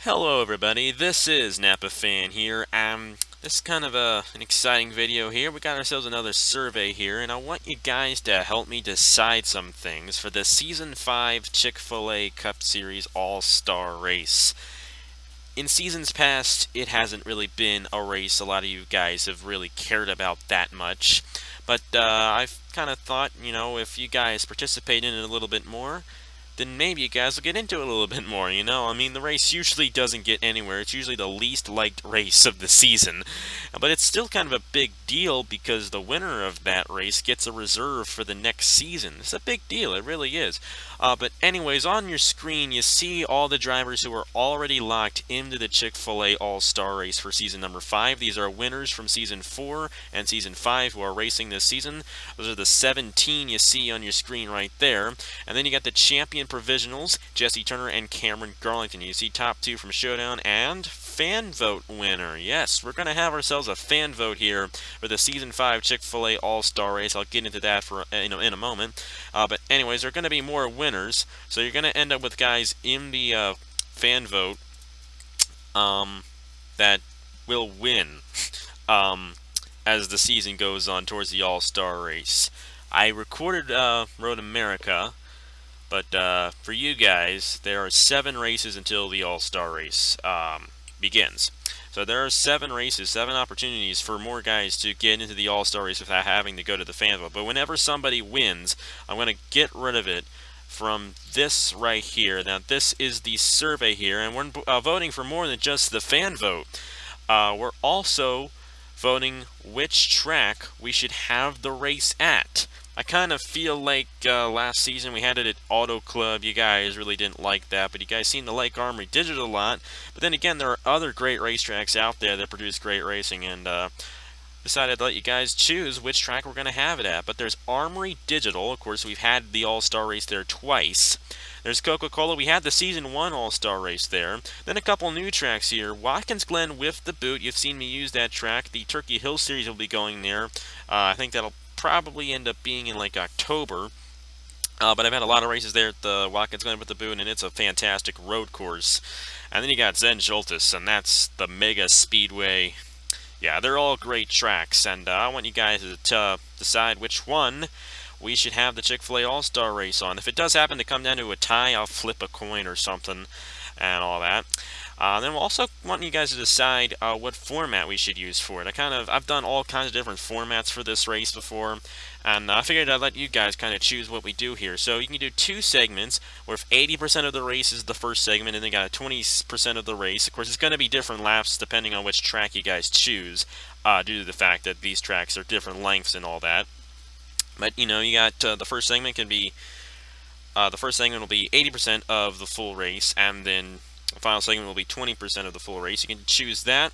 Hello everybody, this is Napa Fan here. This is kind of an exciting video here. We got ourselves another survey here, and I want you guys to help me decide some things for the Season 5 Chick-Fil-A Cup Series All-Star Race. In seasons past, it hasn't really been a race a lot of you guys have really cared about that much. But I've kind of thought, if you guys participate in it a little bit more, then maybe you guys will get into it a little bit more, I mean, the race usually doesn't get anywhere. It's usually the least liked race of the season. But it's still kind of a big deal because the winner of that race gets a reserve for the next season. It's a big deal, it really is. But anyways, on your screen, you see all the drivers who are already locked into the Chick-Fil-A All-Star Race for season number 5. These are winners from season 4 and season 5 who are racing this season. Those are the 17 you see on your screen right there. And then you got the champion provisionals, Jesse Turner and Cameron Garlington. You see top 2 from Showdown and fan vote winner. Yes, we're going to have ourselves a fan vote here for the Season 5 Chick-fil-A All-Star Race. I'll get into that for in a moment. But anyways, there are going to be more winners. So you're going to end up with guys in the fan vote that will win as the season goes on towards the All-Star Race. I recorded Road America, but for you guys, there are 7 races until the All-Star Race begins. So there are 7 races, 7 opportunities for more guys to get into the All-Star Race without having to go to the fan vote. But whenever somebody wins, I'm going to get rid of it from this right here. Now this is the survey here, and we're voting for more than just the fan vote. We're also voting which track we should have the race at. I kind of feel like last season we had it at Auto Club. You guys really didn't like that, but you guys seem to like Armory Digital a lot. But then again, there are other great racetracks out there that produce great racing, and decided to let you guys choose which track we're going to have it at. But there's Armory Digital. Of course, we've had the All-Star Race there twice. There's Coca-Cola. We had the Season 1 All-Star Race there. Then a couple new tracks here. Watkins Glen with the boot. You've seen me use that track. The Turkey Hill Series will be going there. I think that'll probably end up being in like October. But I've had a lot of races there at the Watkins Glen with the boot, and it's a fantastic road course. And then you got Zen Joltis, and that's the Mega Speedway. Yeah, they're all great tracks, and I want you guys to decide which one we should have the Chick-fil-A All-Star Race on. If it does happen to come down to a tie, I'll flip a coin or something and all that. Then we'll also want you guys to decide what format we should use for it. I've done all kinds of different formats for this race before, and I figured I'd let you guys kind of choose what we do here. So you can do 2 segments, where if 80% of the race is the first segment, and then got 20% of the race. Of course, it's going to be different laps depending on which track you guys choose, due to the fact that these tracks are different lengths and all that. But you got the first segment can be the first segment will be 80% of the full race, and then the final segment will be 20% of the full race. You can choose that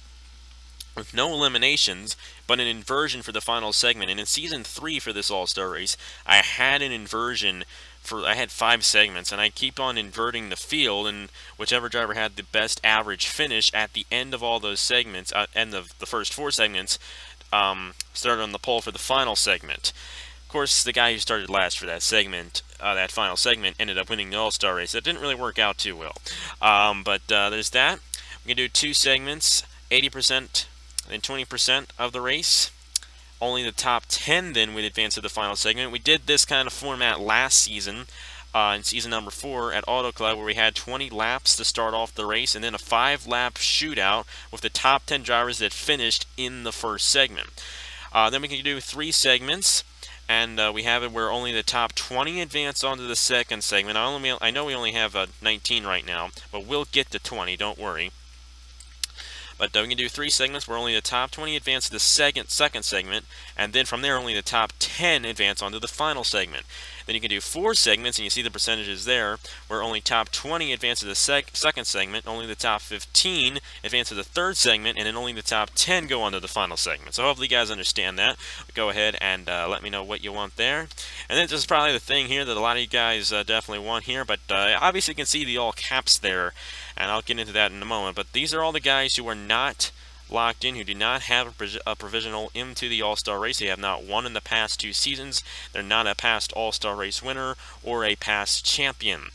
with no eliminations, but an inversion for the final segment. And in Season 3 for this All-Star Race, I had an inversion I had 5 segments, and I keep on inverting the field, and whichever driver had the best average finish at the end of all those segments, end of the first 4 segments, started on the pole for the final segment. Of course, the guy who started last for that segment, that final segment, ended up winning the All-Star Race. That didn't really work out too well. But there's that. We can do 2 segments, 80% and 20% of the race. Only the top 10 then would advance to the final segment. We did this kind of format last season, in season number 4 at Auto Club, where we had 20 laps to start off the race, and then a 5-lap shootout with the top 10 drivers that finished in the first segment. Then we can do 3 segments. And we have it where only the top 20 advance onto the second segment. I know we only have 19 right now, but we'll get to 20, don't worry. But we can do 3 segments where only the top 20 advance to the second segment, and then from there only the top 10 advance onto the final segment. Then you can do 4 segments, and you see the percentages there, where only top 20 advance to the second segment, only the top 15 advance to the third segment, and then only the top 10 go on to the final segment. So hopefully you guys understand that. Go ahead and let me know what you want there. And then this is probably the thing here that a lot of you guys definitely want here, but obviously you can see the all caps there, and I'll get into that in a moment. But these are all the guys who are not locked in, who do not have a provisional into the All-Star Race. They have not won in the past 2 seasons. They're not a past All-Star Race winner or a past champion.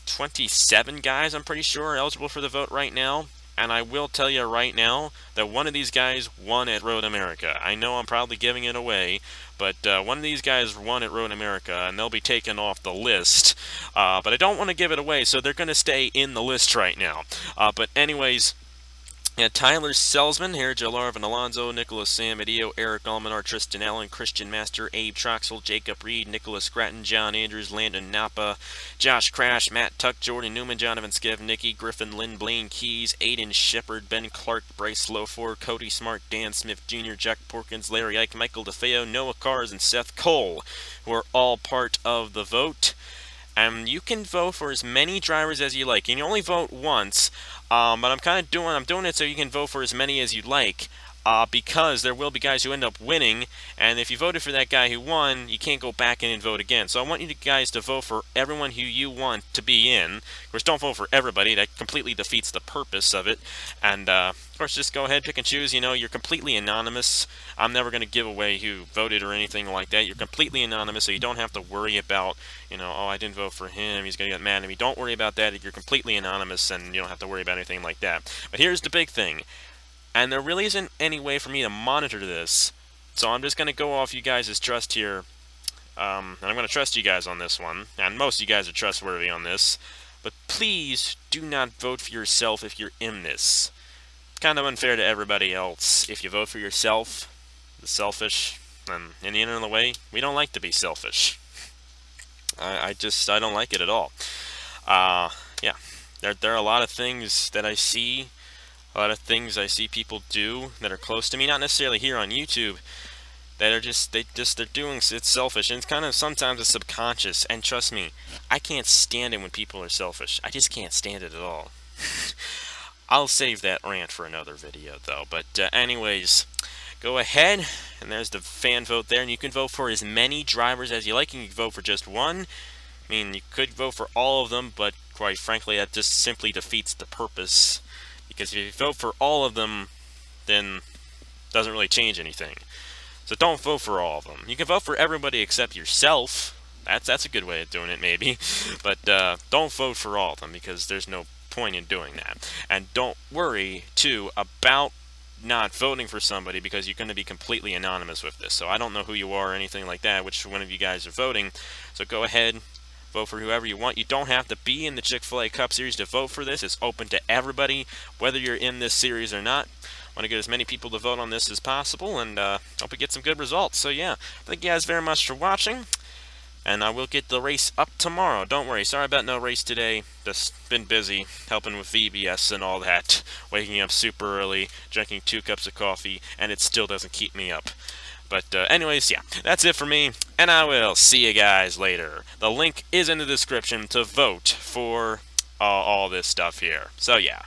27 guys, I'm pretty sure, are eligible for the vote right now. And I will tell you right now that one of these guys won at Road America. I know I'm probably giving it away, but one of these guys won at Road America, and they'll be taken off the list. But I don't want to give it away, so they're going to stay in the list right now. But anyways, yeah, Tyler Selzman here, Joe Larvin, Alonzo, Nicholas Samadio, Eric Almanar, Tristan Allen, Christian Master, Abe Troxel, Jacob Reed, Nicholas Scratton, John Andrews, Landon Napa, Josh Crash, Matt Tuck, Jordan Newman, Jonathan Skev, Nicky Griffin, Lynn Blaine Keys, Aiden Shepard, Ben Clark, Bryce Lofor, Cody Smart, Dan Smith Jr., Jack Porkins, Larry Ike, Michael DeFeo, Noah Cars, and Seth Cole, who are all part of the vote. You can vote for as many drivers as you like. You can only vote once, but I'm doing it so you can vote for as many as you like. Because there will be guys who end up winning, and if you voted for that guy who won, you can't go back in and vote again. So I want you guys to vote for everyone who you want to be in. Of course, don't vote for everybody. That completely defeats the purpose of it. And, of course, just go ahead, pick and choose. You know, you're completely anonymous. I'm never going to give away who voted or anything like that. You're completely anonymous, so you don't have to worry about, you know, oh, I didn't vote for him, he's going to get mad at me. Don't worry about that. You're completely anonymous, and you don't have to worry about anything like that. But here's the big thing. And there really isn't any way for me to monitor this, so I'm just going to go off you guys' trust here, and I'm going to trust you guys on this one, and most of you guys are trustworthy on this, but please do not vote for yourself if you're in this. It's kind of unfair to everybody else. If you vote for yourself, the selfish, and in the end of the way, we don't like to be selfish. I don't like it at all. Yeah, there are a lot of things that I see. A lot of things I see people do that are close to me, not necessarily here on YouTube, that are they're doing, it's selfish, and it's kind of sometimes it's subconscious, and trust me, I can't stand it when people are selfish. I just can't stand it at all. I'll save that rant for another video though, but anyways, go ahead, and there's the fan vote there, and you can vote for as many drivers as you like. You can vote for just one. I mean, you could vote for all of them, but quite frankly, that just simply defeats the purpose. Because if you vote for all of them, then it doesn't really change anything. So don't vote for all of them. You can vote for everybody except yourself. That's a good way of doing it, maybe. But don't vote for all of them, because there's no point in doing that. And don't worry, too, about not voting for somebody, because you're going to be completely anonymous with this. So I don't know who you are or anything like that, which one of you guys are voting. So go ahead. Vote for whoever you want. You don't have to be in the Chick-Fil-A Cup Series to vote for this. It's open to everybody, whether you're in this series or not. I want to get as many people to vote on this as possible, and hope we get some good results. So yeah, thank you guys very much for watching, and I will get the race up tomorrow. Don't worry, sorry about no race today. Just been busy helping with VBS and all that, waking up super early, drinking 2 cups of coffee, and it still doesn't keep me up. But anyways, yeah, that's it for me, and I will see you guys later. The link is in the description to vote for all this stuff here. So yeah.